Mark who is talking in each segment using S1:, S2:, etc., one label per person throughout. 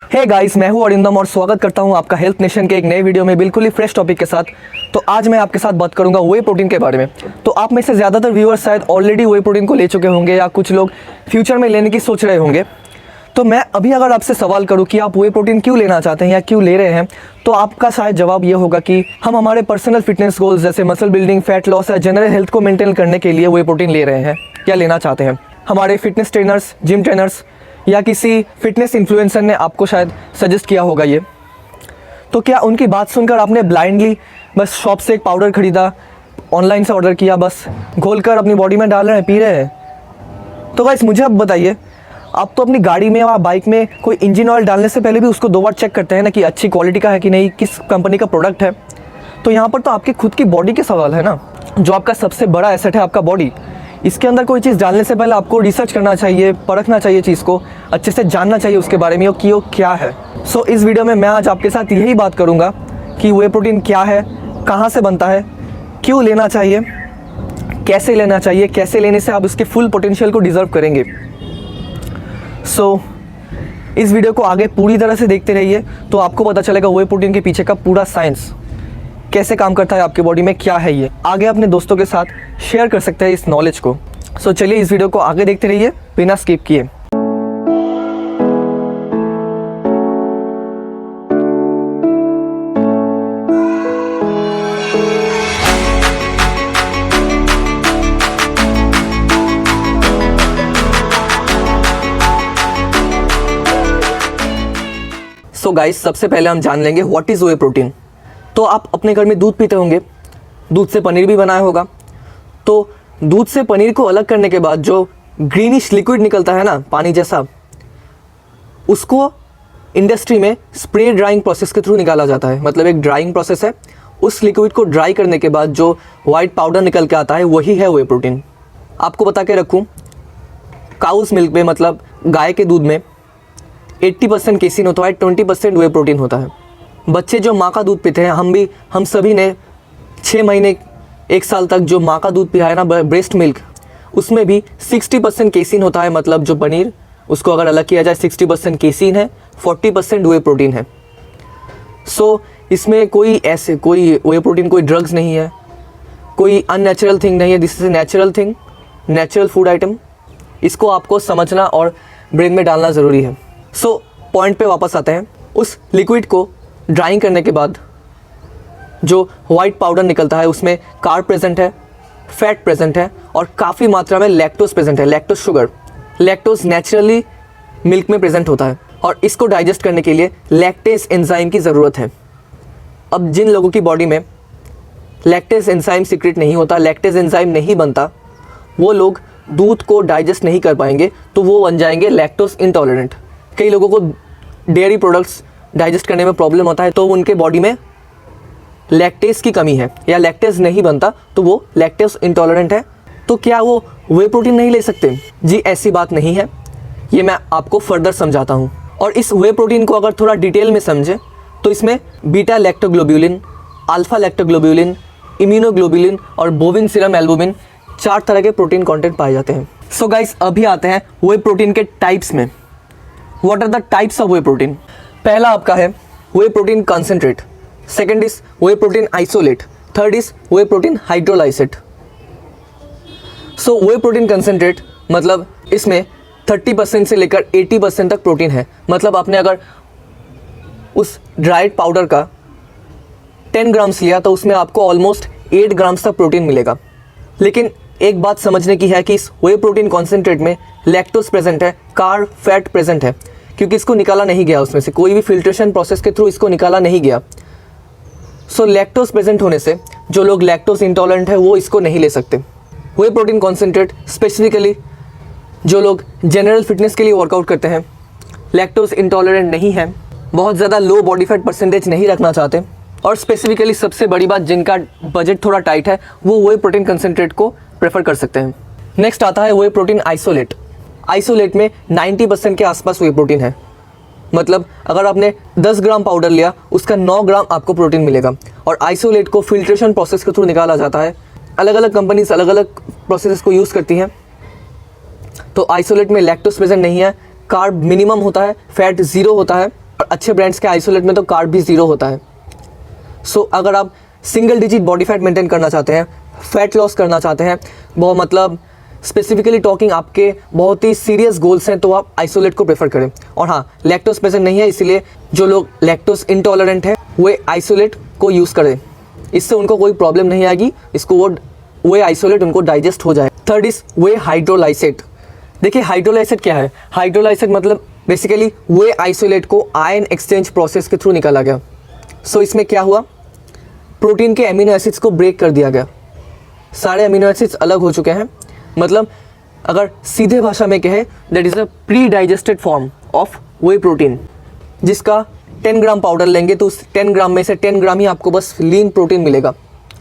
S1: Hey guys, मैं हूं अरिंदम और स्वागत करता हूं आपका हेल्थ नेशन के एक नए वीडियो में बिल्कुल ही फ्रेश टॉपिक के साथ। तो आज मैं आपके साथ बात करूंगा वे प्रोटीन के बारे में। तो आप में से ज़्यादातर व्यूअर्स शायद ऑलरेडी वे प्रोटीन को ले चुके होंगे या कुछ लोग फ्यूचर में लेने की सोच रहे होंगे। तो मैं अभी अगर आपसे सवाल करूं कि आप वे प्रोटीन क्यों लेना चाहते हैं या क्यों ले रहे हैं, तो आपका शायद जवाब ये होगा कि हम हमारे पर्सनल फिटनेस गोल्स जैसे मसल बिल्डिंग, फैट लॉस या जनरल हेल्थ को मेंटेन करने के लिए वे प्रोटीन ले रहे हैं या लेना चाहते हैं। हमारे फिटनेस ट्रेनर्स, जिम ट्रेनर्स या किसी फिटनेस इन्फ्लुएंसर ने आपको शायद सजेस्ट किया होगा ये। तो क्या उनकी बात सुनकर आपने ब्लाइंडली बस शॉप से एक पाउडर ख़रीदा, ऑनलाइन से ऑर्डर किया, बस घोलकर अपनी बॉडी में डाल रहे हैं, पी रहे हैं? तो गाइस मुझे अब बताइए, आप तो अपनी गाड़ी में या बाइक में कोई इंजन ऑयल डालने से पहले भी उसको 2 बार चेक करते हैं ना कि अच्छी क्वालिटी का है कि नहीं, किस कंपनी का प्रोडक्ट है। तो यहाँ पर तो आपकी खुद की बॉडी के सवाल है ना, जो आपका सबसे बड़ा एसेट है, आपका बॉडी। इसके अंदर कोई चीज़ डालने से पहले आपको रिसर्च करना चाहिए, परखना चाहिए, चीज़ को अच्छे से जानना चाहिए उसके बारे में कि वो क्या है। सो इस वीडियो में मैं आज आपके साथ यही बात करूँगा कि वे प्रोटीन क्या है, कहाँ से बनता है, क्यों लेना चाहिए, कैसे लेना चाहिए, कैसे लेने से आप उसके फुल पोटेंशियल को डिज़र्व करेंगे। सो इस वीडियो को आगे पूरी तरह से देखते रहिए तो आपको पता चलेगा वे प्रोटीन के पीछे का पूरा साइंस कैसे काम करता है, आपकी बॉडी में क्या है, ये आगे अपने दोस्तों के साथ शेयर कर सकते हैं इस नॉलेज को। सो चलिए इस वीडियो को आगे देखते रहिए बिना स्किप किए। सो गाइस, सबसे पहले हम जान लेंगे व्हाट इज़ वे प्रोटीन। तो आप अपने घर में दूध पीते होंगे, दूध से पनीर भी बनाया होगा। तो दूध से पनीर को अलग करने के बाद जो ग्रीनिश लिक्विड निकलता है ना, पानी जैसा, उसको इंडस्ट्री में स्प्रे ड्राइंग प्रोसेस के थ्रू निकाला जाता है। मतलब एक ड्राइंग प्रोसेस है, उस लिक्विड को ड्राई करने के बाद जो वाइट पाउडर निकल के आता है वही है वे प्रोटीन। आपको बता के रखूँ, काउस मिल्क में, मतलब गाय के दूध में 80% केसिन होता है, 20% वे प्रोटीन होता है। बच्चे जो माँ का दूध पीते हैं, हम सभी ने 6 महीने 1 साल तक जो माँ का दूध पिया है ना, ब्रेस्ट मिल्क, उसमें भी 60% केसिन होता है। मतलब जो पनीर, उसको अगर अलग किया जाए 60% केसिन है, 40% वे प्रोटीन है। सो इसमें कोई वे प्रोटीन कोई ड्रग्स नहीं है, कोई अननेचुरल थिंग नहीं है। This is a natural thing, natural food item. इसको आपको समझना और ब्रेन में डालना ज़रूरी है। सो पॉइंट पे वापस आते हैं। उस लिक्विड को ड्राइंग करने के बाद जो वाइट पाउडर निकलता है उसमें कार्ब प्रेजेंट है, फैट प्रेजेंट है और काफ़ी मात्रा में लैक्टोज प्रेजेंट है, lactose sugar. Lactose naturally milk में प्रेजेंट होता है और इसको डाइजेस्ट करने के लिए लैक्टेज एंजाइम की ज़रूरत है। अब जिन लोगों की बॉडी में लैक्टेज एंजाइम सीक्रेट नहीं होता, लैक्टेज एंजाइम नहीं बनता, वो लोग दूध को डाइजेस्ट नहीं कर पाएंगे, तो वो बन जाएंगे लैक्टोज इंटॉलरेंट। कई लोगों को डेयरी प्रोडक्ट्स डाइजेस्ट करने में प्रॉब्लम होता है, तो उनके बॉडी में लैक्टेज की कमी है या लैक्टेज नहीं बनता, तो वो लैक्टेज इंटॉलरेंट है। तो क्या वो वे प्रोटीन नहीं ले सकते? जी ऐसी बात नहीं है, ये मैं आपको फर्दर समझाता हूँ। और इस वे प्रोटीन को अगर थोड़ा डिटेल में समझें तो इसमें बीटा लैक्टोग्लोब्यूलिन, अल्फा लैक्टोग्लोब्यूलिन, इम्यूनोग्लोब्यूलिन और बोविन सीरम एल्बुमिन 4 तरह के प्रोटीन कंटेंट पाए जाते हैं। सो गाइस, अभी आते हैं वे प्रोटीन के टाइप्स में। What are the types of whey protein? पहला आपका है whey protein concentrate, second is whey protein isolate, third is whey protein hydrolysate. So whey protein concentrate मतलब इसमें 30% से लेकर 80% तक प्रोटीन है। मतलब आपने अगर उस ड्राइड पाउडर का 10 ग्राम्स लिया तो उसमें आपको ऑलमोस्ट 8 ग्राम्स तक प्रोटीन मिलेगा। लेकिन एक बात समझने की है कि इस वे प्रोटीन कॉन्सेंट्रेट में लैक्टोज प्रेजेंट है, कार्ब, फैट प्रेजेंट है, क्योंकि इसको निकाला नहीं गया, उसमें से कोई भी फिल्ट्रेशन प्रोसेस के थ्रू इसको निकाला नहीं गया। सो लैक्टोज प्रेजेंट होने से जो लोग लैक्टोज इंटॉलरेंट है वो इसको नहीं ले सकते। वे प्रोटीन कॉन्सेंट्रेट स्पेसिफिकली जो लोग जनरल फिटनेस के लिए वर्कआउट करते हैं, लैक्टोज इंटॉलरेंट नहीं है, बहुत ज़्यादा लो बॉडी फैट परसेंटेज नहीं रखना चाहते, और स्पेसिफिकली सबसे बड़ी बात, जिनका बजट थोड़ा टाइट है, वो वे प्रोटीन कंसेंट्रेट को प्रेफर कर सकते हैं। नेक्स्ट आता है वे प्रोटीन आइसोलेट। आइसोलेट में 90% के आसपास वे प्रोटीन है। मतलब अगर आपने 10 ग्राम पाउडर लिया, उसका 9 ग्राम आपको प्रोटीन मिलेगा। और आइसोलेट को फिल्ट्रेशन प्रोसेस के थ्रू निकाला जाता है। अलग अलग कंपनीज अलग अलग प्रोसेस को यूज़ करती हैं। तो आइसोलेट में लैक्टोज प्रेजेंट नहीं है, कार्ब मिनिमम होता है, फैट ज़ीरो होता है और अच्छे ब्रांड्स के आइसोलेट में तो कार्ब भी 0 होता है। सो अगर आप single digit body fat maintain करना चाहते हैं, फैट लॉस करना चाहते हैं, वो मतलब स्पेसिफिकली टॉकिंग आपके बहुत ही सीरियस गोल्स हैं, तो आप आइसोलेट को प्रेफर करें। और हाँ, लैक्टोज प्रेजेंट नहीं है, इसीलिए जो लोग लैक्टोज इंटॉलरेंट है वे आइसोलेट को यूज़ करें, इससे उनको कोई प्रॉब्लम नहीं आएगी, इसको वे आइसोलेट उनको डाइजेस्ट हो जाए। Third is way hydrolysate. देखिए हाइड्रोलाइसेट क्या है? हाइड्रोलाइसेट मतलब बेसिकली वे आइसोलेट को आयन एक्सचेंज प्रोसेस के थ्रू निकाला गया। सो इसमें क्या हुआ, प्रोटीन के अमीनो एसिड्स को ब्रेक कर दिया गया, सारे अमीनो एसिड्स अलग हो चुके हैं। मतलब अगर सीधे भाषा में कहे, that is a pre digested form of whey protein, जिसका 10 ग्राम पाउडर लेंगे तो उस 10 ग्राम में से 10 ग्राम ही आपको बस लीन प्रोटीन मिलेगा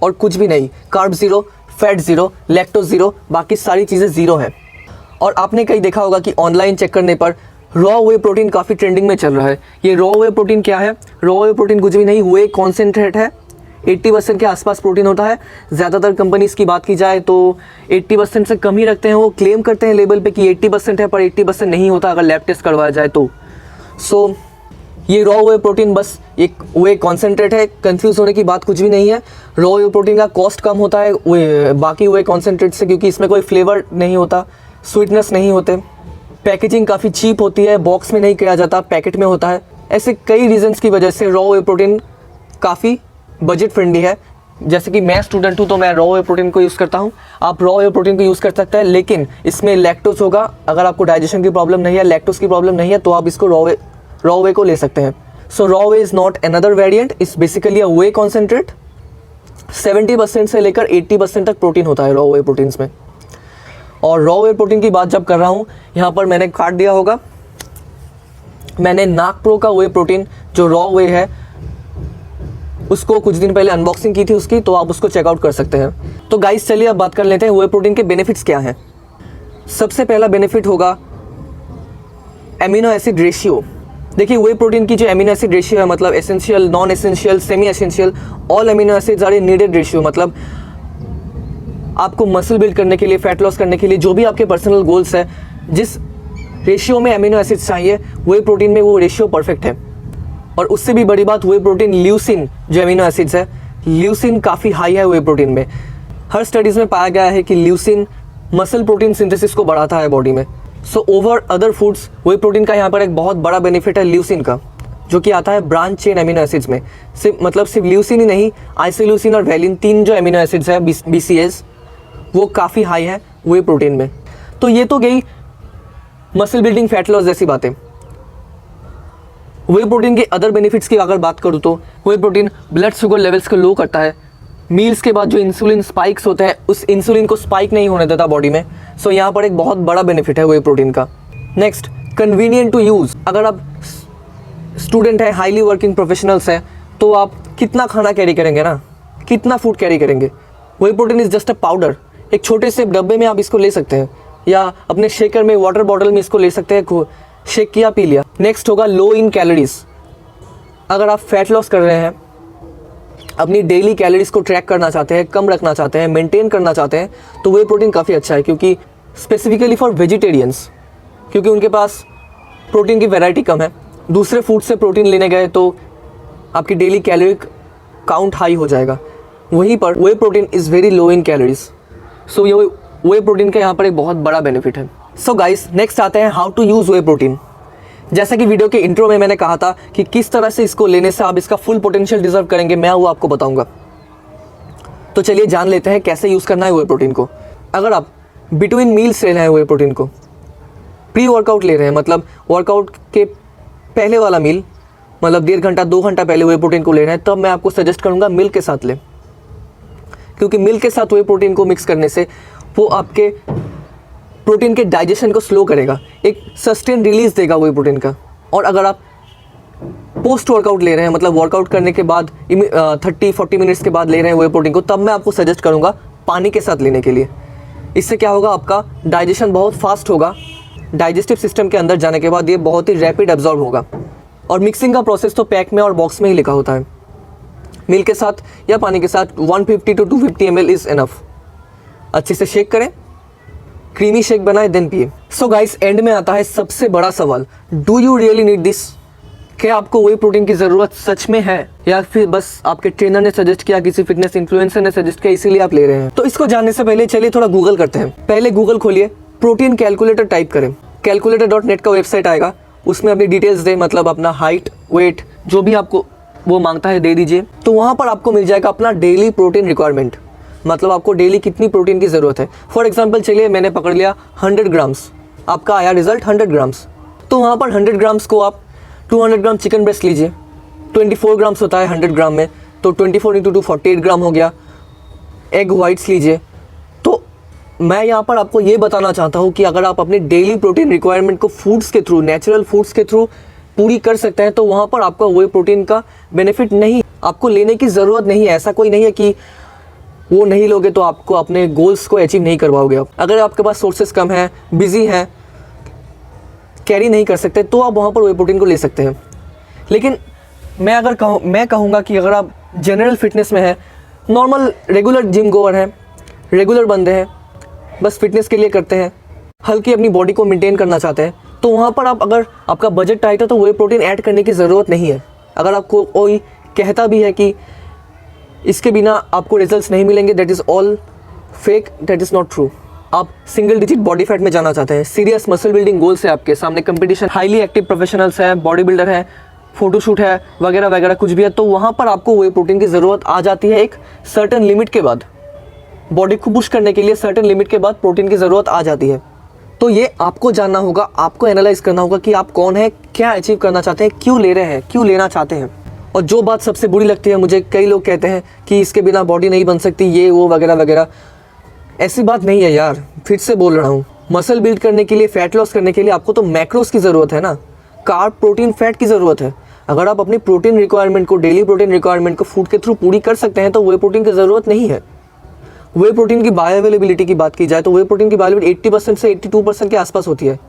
S1: और कुछ भी नहीं, कार्ब 0, फैट 0, लैक्टोज 0, बाकी सारी चीज़ें 0 है। और आपने कहीं देखा होगा कि ऑनलाइन चेक करने पर रॉ वे प्रोटीन काफ़ी ट्रेंडिंग में चल रहा है। ये रॉ वे प्रोटीन क्या है? रॉ वे प्रोटीन कुछ भी नहीं, वे कॉन्सेंट्रेट है, 80% के आसपास प्रोटीन होता है। ज़्यादातर कंपनीज की बात की जाए तो 80% से कम ही रखते हैं। वो क्लेम करते हैं लेबल पे कि 80% है, पर 80% नहीं होता अगर लैब टेस्ट करवाया जाए तो। सो ये रॉ वे प्रोटीन बस एक वे कॉन्सेंट्रेट है, कंफ्यूज होने की बात कुछ भी नहीं है। रॉ वे प्रोटीन का कॉस्ट कम होता है वे बाकी वे कॉन्सेंट्रेट से, क्योंकि इसमें कोई फ्लेवर नहीं होता, स्वीटनेस नहीं होते, पैकेजिंग काफ़ी चीप होती है, बॉक्स में नहीं किया जाता, पैकेट में होता है। ऐसे कई रीजंस की वजह से रॉ वे प्रोटीन काफ़ी बजट फ्रेंडली है। जैसे कि मैं स्टूडेंट हूँ तो मैं रॉ वे प्रोटीन को यूज़ करता हूँ, आप रॉ वे प्रोटीन को यूज़ कर सकते हैं, लेकिन इसमें लैक्टोज होगा। अगर आपको डाइजेशन की प्रॉब्लम नहीं है, लैक्टोज की प्रॉब्लम नहीं है, तो आप इसको रॉ वे को ले सकते हैं। सो raw whey is not another variant, it's basically a way concentrate. 70% से लेकर 80% तक प्रोटीन होता है रॉ वे प्रोटीन्स में। और रॉ वे प्रोटीन की बात जब कर रहा हूँ, यहाँ पर मैंने काट दिया होगा, मैंने नागप्रो का वे प्रोटीन जो रॉ वे है उसको कुछ दिन पहले अनबॉक्सिंग की थी उसकी, तो आप उसको चेकआउट कर सकते हैं। तो गाइस चलिए अब बात कर लेते हैं वे प्रोटीन के बेनिफिट्स क्या हैं। सबसे पहला बेनिफिट होगा एमिनो एसिड रेशियो। देखिए वे प्रोटीन की जो एमिनो एसिड रेशियो है, मतलब essential, non essential, semi essential, all amino acids are needed ratio. मतलब आपको मसल बिल्ड करने के लिए, फैट लॉस करने के लिए, जो भी आपके पर्सनल गोल्स है, जिस रेशियो में एमिनो एसिड्स चाहिए वे प्रोटीन में वो रेशियो परफेक्ट है। और उससे भी बड़ी बात, वे प्रोटीन ल्यूसिन जो एमिनो एसिड्स है, ल्यूसिन काफ़ी हाई है वे प्रोटीन में। हर स्टडीज़ में पाया गया है कि ल्यूसिन मसल प्रोटीन सिंथेसिस को बढ़ाता है बॉडी में। सो ओवर अदर फूड्स वे प्रोटीन का यहाँ पर एक बहुत बड़ा बेनिफिट है ल्यूसिन का, जो कि आता है ब्रांच चेन एमिनो एसिड्स में। सिर्फ ल्यूसिन ही नहीं, आइसोल्यूसिन और वैलिन, 3 जो एमिनो एसिड्स है BCAs, वो काफ़ी हाई है वे प्रोटीन में। तो ये तो गई मसल बिल्डिंग, फैट लॉस जैसी बातें। वे प्रोटीन के अदर बेनिफिट्स की अगर बात करूँ तो वे प्रोटीन ब्लड शुगर लेवल्स को लो करता है। मील्स के बाद जो इंसुलिन स्पाइक्स होते हैं, उस इंसुलिन को स्पाइक नहीं होने देता बॉडी में। सो यहाँ पर एक बहुत बड़ा बेनिफिट है वे प्रोटीन का। Next, convenient to use. अगर आप स्टूडेंट हैं, हाईली वर्किंग प्रोफेशनल्स हैं, तो आप कितना खाना कैरी करेंगे ना, कितना फूड कैरी करेंगे। Whey protein is just a powder. एक छोटे से डब्बे में आप इसको ले सकते हैं, या अपने शेकर में, वाटर बॉटल में इसको ले सकते हैं, शेक किया, पी लिया। नेक्स्ट होगा लो इन कैलोरीज। अगर आप फैट लॉस कर रहे हैं, अपनी डेली कैलोरीज को ट्रैक करना चाहते हैं, कम रखना चाहते हैं, मेंटेन करना चाहते हैं, तो वे प्रोटीन काफ़ी अच्छा है, क्योंकि स्पेसिफिकली फॉर वेजिटेरियंस, क्योंकि उनके पास प्रोटीन की वैरायटी कम है। दूसरे फूड से प्रोटीन लेने गए तो आपकी डेली कैलोरी काउंट हाई हो जाएगा। वहीं पर whey protein is very low in calories. So ये वे प्रोटीन का यहाँ पर एक बहुत बड़ा बेनिफिट है। सो गाइस, नेक्स्ट आते हैं how to use whey protein. जैसा कि वीडियो के इंट्रो में मैंने कहा था कि किस तरह से इसको लेने से आप इसका फुल पोटेंशियल डिजर्व करेंगे, मैं वो आपको बताऊंगा। तो चलिए जान लेते हैं कैसे यूज़ करना है वे प्रोटीन को। अगर आप बिटवीन मील्स ले रहे हैं वे प्रोटीन को, प्री वर्कआउट ले रहे हैं, मतलब वर्कआउट के पहले वाला मील, मतलब 1.5 घंटा 2 घंटा पहले वे प्रोटीन को ले रहे हैं, तब मैं आपको सजेस्ट करूँगा मिल्क के साथ लें, क्योंकि मिल्क के साथ वे प्रोटीन को मिक्स करने से वो आपके प्रोटीन के डाइजेशन को स्लो करेगा, एक सस्टेन रिलीज देगा वे प्रोटीन का। और अगर आप पोस्ट वर्कआउट ले रहे हैं, मतलब वर्कआउट करने के बाद 30-40 मिनट्स के बाद ले रहे हैं वे प्रोटीन को, तब मैं आपको सजेस्ट करूंगा पानी के साथ लेने के लिए। इससे क्या होगा, आपका डाइजेशन बहुत फास्ट होगा, डाइजेस्टिव सिस्टम के अंदर जाने के बाद ये बहुत ही रैपिड एब्जॉर्ब होगा। और मिक्सिंग का प्रोसेस तो पैक में और बॉक्स में ही लिखा होता है। मिल्क के साथ या पानी के साथ 150 to 250 ml इज़ इनफ। अच्छे से शेक करें, क्रीमी शेक बनाए, देन पिए। सो गाइस, एंड में आता है सबसे बड़ा सवाल, do you really need this? क्या आपको वे प्रोटीन की ज़रूरत सच में है, या फिर बस आपके ट्रेनर ने सजेस्ट किया, किसी फिटनेस इन्फ्लुएंसर ने सजेस्ट किया, इसीलिए आप ले रहे हैं। तो इसको जानने से पहले चलिए थोड़ा गूगल करते हैं। पहले गूगल खोलिए, प्रोटीन कैलकुलेटर टाइप करें। calculator.net का वेबसाइट आएगा, उसमें अपनी डिटेल्स दें, मतलब अपना हाइट, वेट, जो भी आपको वो मांगता है दे दीजिए। तो वहाँ पर आपको मिल जाएगा अपना डेली प्रोटीन रिक्वायरमेंट, मतलब आपको डेली कितनी प्रोटीन की ज़रूरत है। फॉर एग्जांपल चलिए मैंने पकड़ लिया 100 ग्राम्स, आपका आया रिजल्ट 100 ग्राम्स। तो वहाँ पर 100 ग्राम्स को आप 200 ग्राम चिकन ब्रेस्ट लीजिए, 24 ग्राम्स होता है 100 ग्राम में, तो 24 × 2 48 ग्राम हो गया। एग वाइट्स लीजिए। तो मैं यहाँ पर आपको ये बताना चाहता हूँ कि अगर आप अपनी डेली प्रोटीन रिक्वायरमेंट को फूड्स के थ्रू, नेचुरल फूड्स के थ्रू पूरी कर सकते हैं, तो वहाँ पर आपका वे प्रोटीन का बेनिफिट नहीं, आपको लेने की ज़रूरत नहीं है। ऐसा कोई नहीं है कि वो नहीं लोगे तो आपको अपने गोल्स को अचीव नहीं करवाओगे आप। अगर आपके पास सोर्सेज कम हैं, बिजी हैं, कैरी नहीं कर सकते, तो आप वहाँ पर वे प्रोटीन को ले सकते हैं। लेकिन मैं कहूँगा कि अगर आप जनरल फिटनेस में हैं, नॉर्मल रेगुलर जिम गोअर हैं, रेगुलर बंदे हैं, बस फिटनेस के लिए करते हैं, हल्की अपनी बॉडी को मेंटेन करना चाहते हैं, तो वहाँ पर आप, अगर आपका बजट टाइट है, तो वे प्रोटीन ऐड करने की ज़रूरत नहीं है। अगर आपको कोई कहता भी है कि इसके बिना आपको रिजल्ट्स नहीं मिलेंगे, that is all fake, that is not true. आप सिंगल डिजिट बॉडी फैट में जाना चाहते हैं, सीरियस मसल बिल्डिंग गोल्स है आपके सामने, कंपटीशन, हाईली एक्टिव प्रोफेशनल्स हैं, बॉडी बिल्डर है, फोटोशूट है, वगैरह वगैरह कुछ भी है, तो वहाँ पर आपको वे प्रोटीन की ज़रूरत आ जाती है एक सर्टेन लिमिट के बाद। बॉडी को पुश करने के लिए सर्टेन लिमिट के बाद प्रोटीन की ज़रूरत आ जाती है। तो ये आपको जानना होगा, आपको एनालाइज करना होगा कि आप कौन है, क्या अचीव करना चाहते हैं, क्यों ले रहे हैं, क्यों लेना चाहते हैं। और जो बात सबसे बुरी लगती है मुझे, कई लोग कहते हैं कि इसके बिना बॉडी नहीं बन सकती, ये वो वगैरह वगैरह। ऐसी बात नहीं है यार, फिर से बोल रहा हूँ, मसल बिल्ड करने के लिए, फैट लॉस करने के लिए आपको तो मैक्रोस की ज़रूरत है ना, कार्ब, प्रोटीन, फैट की ज़रूरत है। अगर आप अपनी प्रोटीन रिक्वायरमेंट को, डेली प्रोटीन रिक्वायरमेंट को फूड के थ्रू पूरी कर सकते हैं, तो वे प्रोटीन की ज़रूरत नहीं है। वे प्रोटीन की बायो अवेलेबिलिटी की बात की जाए तो वे प्रोटीन की बायो 80% से 82% के आसपास होती है,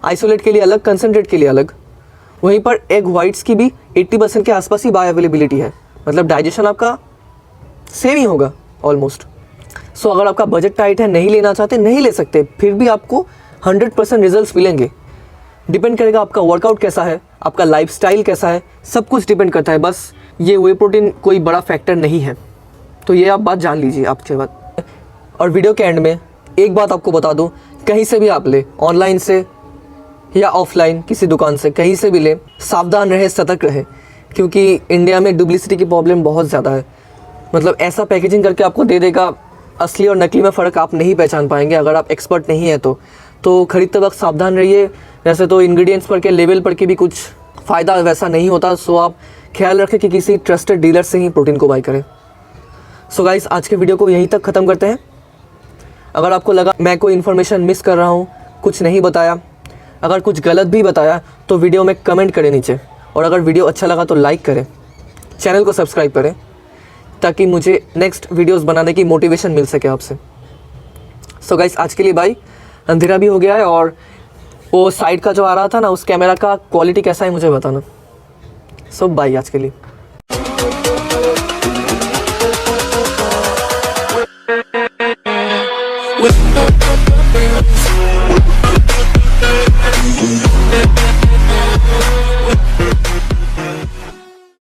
S1: आइसोलेट के लिए अलग, कंसनट्रेट के लिए अलग। वहीं पर एग वाइट्स की भी 80% के आसपास ही बायो अवेलेबिलिटी है, मतलब डाइजेशन आपका सेम ही होगा ऑलमोस्ट। सो अगर आपका बजट टाइट है, नहीं लेना चाहते, नहीं ले सकते, फिर भी आपको 100% रिजल्ट्स मिलेंगे। डिपेंड करेगा आपका वर्कआउट कैसा है, आपका लाइफस्टाइल कैसा है, सब कुछ डिपेंड करता है। बस ये वे प्रोटीन कोई बड़ा फैक्टर नहीं है, तो ये आप बात जान लीजिए आपके बात। और वीडियो के एंड में एक बात आपको बता दूं, कहीं से भी आप ले, ऑनलाइन से या ऑफलाइन किसी दुकान से, कहीं से भी ले, सावधान रहे, सतर्क रहे, क्योंकि इंडिया में डुप्लिसिटी की प्रॉब्लम बहुत ज़्यादा है। मतलब ऐसा पैकेजिंग करके आपको दे देगा, असली और नकली में फ़र्क आप नहीं पहचान पाएंगे अगर आप एक्सपर्ट नहीं है तो खरीदते वक्त सावधान रहिए। वैसे तो इंग्रेडिएंट्स पढ़ के, लेवल पढ़ के भी कुछ फ़ायदा वैसा नहीं होता, सो आप ख्याल रखें कि किसी ट्रस्टेड डीलर से ही प्रोटीन को बाई करें। सो गाइस, आज के वीडियो को यहीं तक ख़त्म करते हैं। अगर आपको लगा मैं कोई इन्फॉर्मेशन मिस कर रहा हूँ, कुछ नहीं बताया, अगर कुछ गलत भी बताया, तो वीडियो में कमेंट करें नीचे। और अगर वीडियो अच्छा लगा तो लाइक करें, चैनल को सब्सक्राइब करें, ताकि मुझे नेक्स्ट वीडियोस बनाने की मोटिवेशन मिल सके आपसे। सो गाइस, आज के लिए बाय। अंधेरा भी हो गया है, और वो साइड का जो आ रहा था ना, उस कैमरा का क्वालिटी कैसा है मुझे बताना। सो बाय आज के लिए।